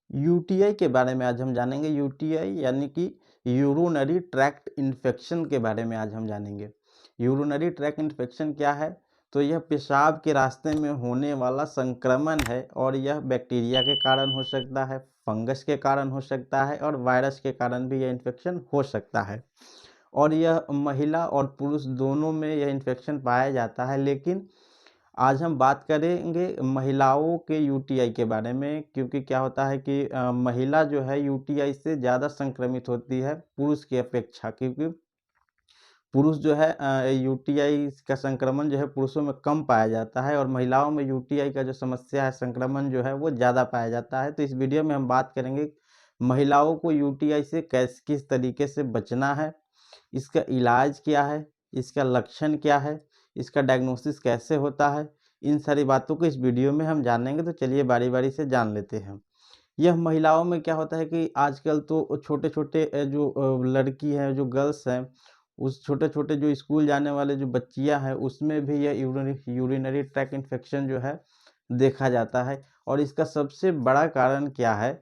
UTI के बारे में आज हम जानेंगे। यूटीआई यानी कि यूरोनरी ट्रैक्ट इन्फेक्शन के बारे में आज हम जानेंगे। यूरोनरी ट्रैक्ट इन्फेक्शन क्या है? तो यह पेशाब के रास्ते में होने वाला संक्रमण है और यह बैक्टीरिया के कारण हो सकता है, फंगस के कारण हो सकता है और वायरस के कारण भी यह इन्फेक्शन हो सकता है। और यह महिला और पुरुष दोनों में यह इन्फेक्शन पाया जाता है, लेकिन आज हम बात करेंगे महिलाओं के यूटीआई के बारे में, क्योंकि क्या होता है कि महिला जो है यूटीआई से ज़्यादा संक्रमित होती है पुरुष की अपेक्षा, क्योंकि पुरुष जो है यूटीआई का संक्रमण जो है पुरुषों में कम पाया जाता है और महिलाओं में यूटीआई का जो समस्या है, संक्रमण जो है वो ज़्यादा पाया जाता है। तो इस वीडियो में हम बात करेंगे महिलाओं को यूटीआई से किस तरीके से बचना है, इसका इलाज क्या है, इसका लक्षण क्या है, इसका डायग्नोसिस कैसे होता है, इन सारी बातों को इस वीडियो में हम जानेंगे। तो चलिए बारी-बारी से जान लेते हैं। यह महिलाओं में क्या होता है कि आजकल तो छोटे-छोटे जो लड़की हैं, जो गर्ल्स हैं, उस छोटे-छोटे जो स्कूल जाने वाले जो बच्चियाँ हैं, उसमें भी यह यूरिनरी ट्रैक्ट इन्फेक्शन जो है देखा जाता है। और इसका सबसे बड़ा कारण क्या है?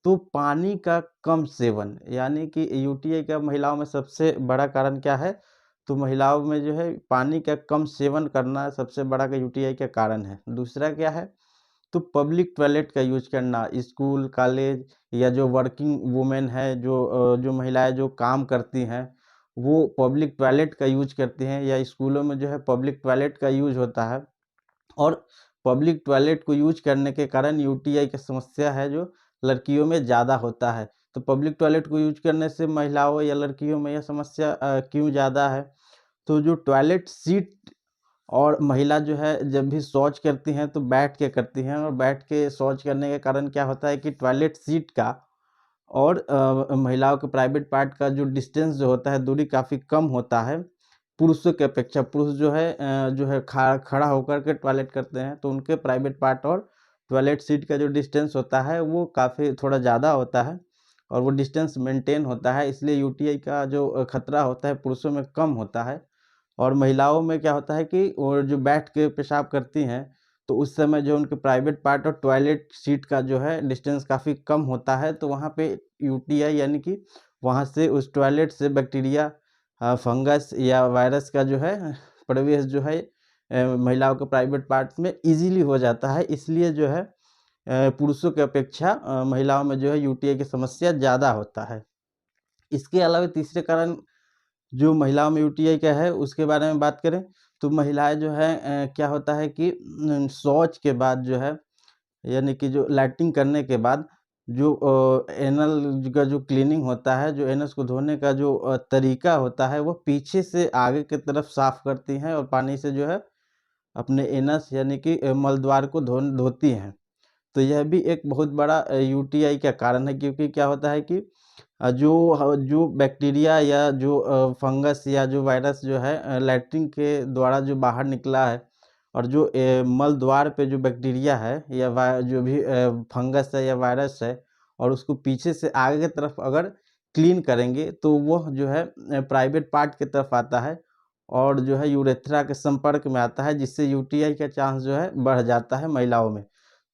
तो पानी का कम सेवन, यानी कि यूटीआई का महिलाओं में सबसे बड़ा कारण क्या है? तो महिलाओं में जो है पानी का कम सेवन करना सबसे बड़ा का यूटीआई का कारण है। दूसरा क्या है? तो पब्लिक टॉयलेट का यूज़ करना, स्कूल, कॉलेज या जो वर्किंग वुमेन है, जो महिलाएँ जो काम करती हैं, वो पब्लिक टॉयलेट का यूज़ करती हैं या स्कूलों में जो है पब्लिक टॉयलेट का यूज़ होता है। और पब्लिक टॉयलेट को यूज़ करने के कारण यूटीआई की समस्या है जो लड़कियों में ज़्यादा होता है। तो पब्लिक टॉयलेट को यूज़ करने से महिलाओं या लड़कियों में यह समस्या क्यों ज़्यादा है? तो जो टॉयलेट सीट और महिला जो है जब भी शौच करती हैं तो बैठ के करती हैं, और बैठ के शौच करने के कारण क्या होता है कि टॉयलेट सीट का और महिलाओं के प्राइवेट पार्ट का जो डिस्टेंस जो होता है, दूरी काफ़ी कम होता है पुरुषों की अपेक्षा। पुरुष जो है खड़ा होकर के टॉयलेट करते हैं, तो उनके प्राइवेट पार्ट और टॉयलेट सीट का जो डिस्टेंस होता है वो काफ़ी थोड़ा ज़्यादा होता है और वो डिस्टेंस मेंटेन होता है, इसलिए यूटीआई का जो खतरा होता है पुरुषों में कम होता है। और महिलाओं में क्या होता है कि वो जो बैठ के पेशाब करती हैं, तो उस समय जो उनके प्राइवेट पार्ट और टॉयलेट सीट का जो है डिस्टेंस काफ़ी कम होता है, तो वहाँ पे यूटीआई यानी कि वहाँ से उस टॉयलेट से बैक्टीरिया, फंगस या वायरस का जो है प्रवेश जो है महिलाओं के प्राइवेट पार्ट्स में ईज़िली हो जाता है। इसलिए जो है पुरुषों की अपेक्षा महिलाओं में जो है यूटीआई की समस्या ज़्यादा होता है। इसके अलावा तीसरे कारण जो महिलाओं में यूटीआई का है उसके बारे में बात करें, तो महिलाएँ जो हैं क्या होता है कि शौच के बाद जो है, यानी कि जो लैट्रिन करने के बाद जो एनल का जो क्लीनिंग होता है, जो एनस को धोने का जो तरीका होता है, वो पीछे से आगे की तरफ साफ़ करती हैं और पानी से जो है अपने एनस यानी कि मलद्वार को धोती हैं। तो यह भी एक बहुत बड़ा यूटीआई का कारण है, क्योंकि क्या होता है कि जो बैक्टीरिया या जो फंगस या जो वायरस जो है लैट्रिन के द्वारा जो बाहर निकला है, और जो मल द्वार पे जो बैक्टीरिया है या जो भी फंगस है या वायरस है, और उसको पीछे से आगे की तरफ अगर क्लीन करेंगे तो वह जो है प्राइवेट पार्ट की तरफ आता है और जो है यूरेथ्रा के संपर्क में आता है, जिससे यूटीआई का चांस जो है बढ़ जाता है महिलाओं में।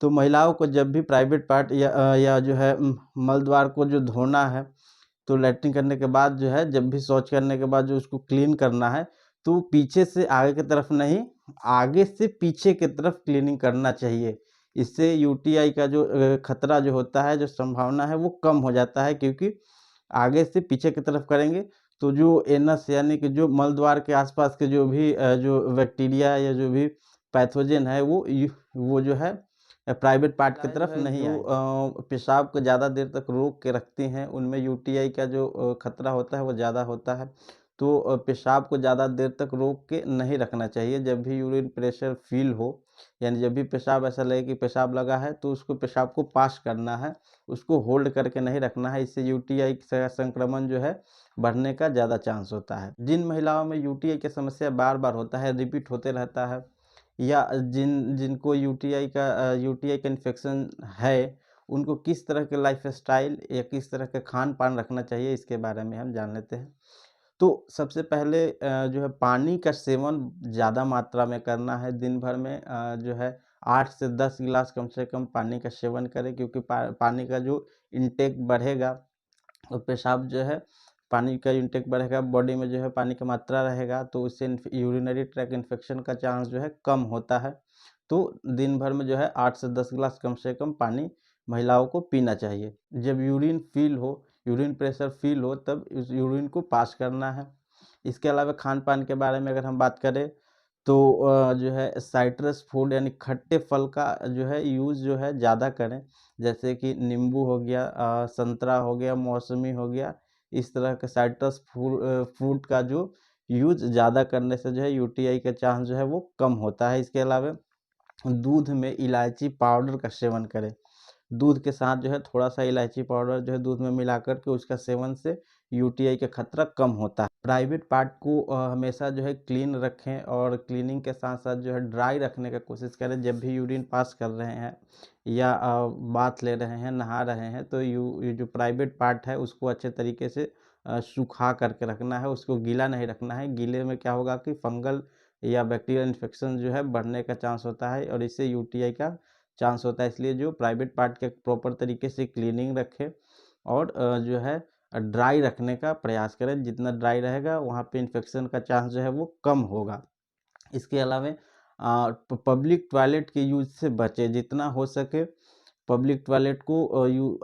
तो महिलाओं को जब भी प्राइवेट पार्ट या जो है मल द्वार को जो धोना है, तो लैट्रिन करने के बाद जो है, जब भी शौच करने के बाद जो उसको क्लीन करना है, तो पीछे से आगे की तरफ नहीं, आगे से पीछे की तरफ क्लीनिंग करना चाहिए। इससे यूटीआई का जो खतरा जो होता है, जो संभावना है, वो कम हो जाता है, क्योंकि आगे से पीछे की तरफ करेंगे तो जो एनस यानी कि जो मल द्वार के आसपास के जो भी जो बैक्टीरिया या जो भी पैथोजन है, वो जो है प्राइवेट पार्ट की तरफ नहीं आएँगे। पेशाब को ज़्यादा देर तक रोक के रखती हैं, उनमें यूटीआई का जो खतरा होता है वो ज़्यादा होता है। तो पेशाब को ज़्यादा देर तक रोक के नहीं रखना चाहिए। जब भी यूरिन प्रेशर फ़ील हो, यानी जब भी पेशाब ऐसा लगे कि पेशाब लगा है, तो उसको पेशाब को पास करना है, उसको होल्ड करके नहीं रखना है। इससे यूटीआई का संक्रमण जो है बढ़ने का ज़्यादा चांस होता है। जिन महिलाओं में यूटीआई की समस्या बार-बार होता है, रिपीट होते रहता है, या जिनको यूटीआई का इन्फेक्शन है, उनको किस तरह के लाइफ़स्टाइल या किस तरह का खान-पान रखना चाहिए, इसके बारे में हम जान लेते हैं। तो सबसे पहले जो है पानी का सेवन ज़्यादा मात्रा में करना है दिन भर में, जो है 8 से 10 गिलास कम से कम पानी का सेवन करें, क्योंकि पानी का जो इंटेक बढ़ेगा तो पेशाब जो है, पानी का इंटेक बढ़ेगा, बॉडी में जो है पानी की मात्रा रहेगा, तो उससे यूरिनरी ट्रैक इन्फेक्शन का चांस जो है कम होता है। तो दिन भर में जो है 8 से 10 गिलास कम से कम पानी महिलाओं को पीना चाहिए। जब यूरिन प्रेशर फील हो तब उस यूरिन को पास करना है। इसके अलावा खान-पान के बारे में अगर हम बात करें तो जो है साइट्रस फूड यानी खट्टे फल का जो है यूज़ जो है ज़्यादा करें। जैसे कि नींबू हो गया, संतरा हो गया, मौसमी हो गया, इस तरह के साइट्रस फ्रूट का जो यूज़ ज़्यादा करने से जो है यूटीआई का चांस जो है वो कम होता है। इसके अलावा दूध में इलायची पाउडर का सेवन करें। दूध के साथ जो है थोड़ा-सा इलायची पाउडर जो है दूध में मिला कर के उसका सेवन से यूटीआई का खतरा कम होता है। प्राइवेट पार्ट को हमेशा जो है क्लीन रखें और क्लीनिंग के साथ-साथ जो है ड्राई रखने का कोशिश करें। जब भी यूरिन पास कर रहे हैं या बाथ ले रहे हैं, नहा रहे हैं, तो ये जो प्राइवेट पार्ट है उसको अच्छे तरीके से सुखा करके रखना है, उसको गीला नहीं रखना है। गीले में क्या होगा कि फंगल या बैक्टीरियल इन्फेक्शन जो है बढ़ने का चांस होता है और इससे यूटीआई का चांस होता है। इसलिए जो प्राइवेट पार्ट के प्रॉपर तरीके से क्लीनिंग रखें और जो है ड्राई रखने का प्रयास करें। जितना ड्राई रहेगा वहाँ पे इन्फेक्शन का चांस जो है वो कम होगा। इसके अलावा पब्लिक टॉयलेट के यूज़ से बचें। जितना हो सके पब्लिक टॉयलेट को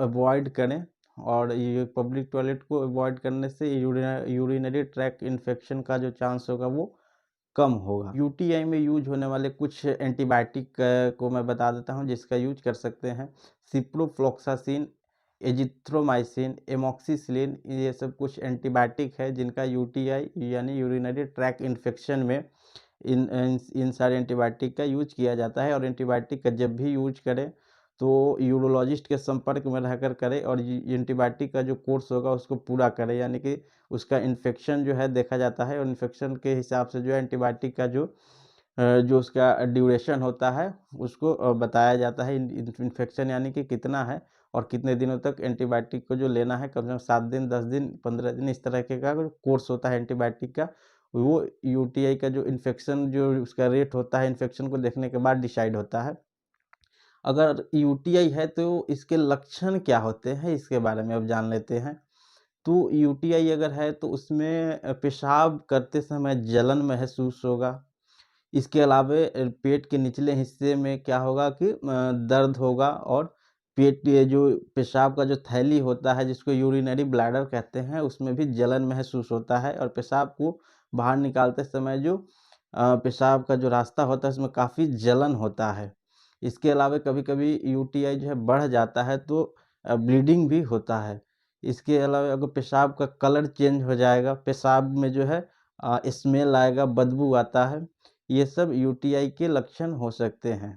अवॉइड करें और ये पब्लिक टॉयलेट को अवॉइड करने से यूरिनरी ट्रैक इन्फेक्शन का जो चांस होगा वो कम होगा। यूटीआई में यूज़ होने वाले कुछ एंटीबायोटिक को मैं बता देता हूँ जिसका यूज़ कर सकते हैं। सिप्रोफ्लॉक्सासिन, एजिथ्रोमाइसिन, एमॉक्सिसिलिन, ये सब कुछ एंटीबायोटिक है जिनका यूटीआई यानी यूरिनरी ट्रैक इन्फेक्शन में इन सारे एंटीबायोटिक का यूज़ किया जाता है। और एंटीबायोटिक का जब भी यूज़ करें तो यूरोलॉजिस्ट के संपर्क में रहकर करें और ये एंटीबायोटिक का जो कोर्स होगा उसको पूरा करें, यानी कि उसका इन्फेक्शन जो है देखा जाता है और इन्फेक्शन के हिसाब से जो है एंटीबायोटिक का जो उसका ड्यूरेशन होता है उसको बताया जाता है। इन्फेक्शन यानी कि कितना है और कितने दिनों तक एंटीबायोटिक को जो लेना है, कम से कम 7 दिन, 10 दिन, 15 दिन, इस तरह के का कोर्स होता है एंटीबायोटिक का। वो यूटीआई का जो इन्फेक्शन जो उसका रेट होता है इन्फेक्शन को देखने के बाद डिसाइड होता है। अगर यूटीआई है तो इसके लक्षण क्या होते हैं इसके बारे में अब जान लेते हैं। तो यूटीआई अगर है तो उसमें पेशाब करते समय जलन महसूस होगा। इसके अलावा पेट के निचले हिस्से में क्या होगा कि दर्द होगा और पेट ये जो पेशाब का जो थैली होता है जिसको यूरिनरी ब्लैडर कहते हैं उसमें भी जलन महसूस होता है और पेशाब को बाहर निकालते समय जो पेशाब का जो रास्ता होता है उसमें काफ़ी जलन होता है। इसके अलावा कभी-कभी यूटीआई जो है बढ़ जाता है तो ब्लीडिंग भी होता है। इसके अलावा अगर पेशाब का कलर चेंज हो जाएगा, पेशाब में जो है स्मेल आएगा, बदबू आता है, ये सब यूटीआई के लक्षण हो सकते हैं।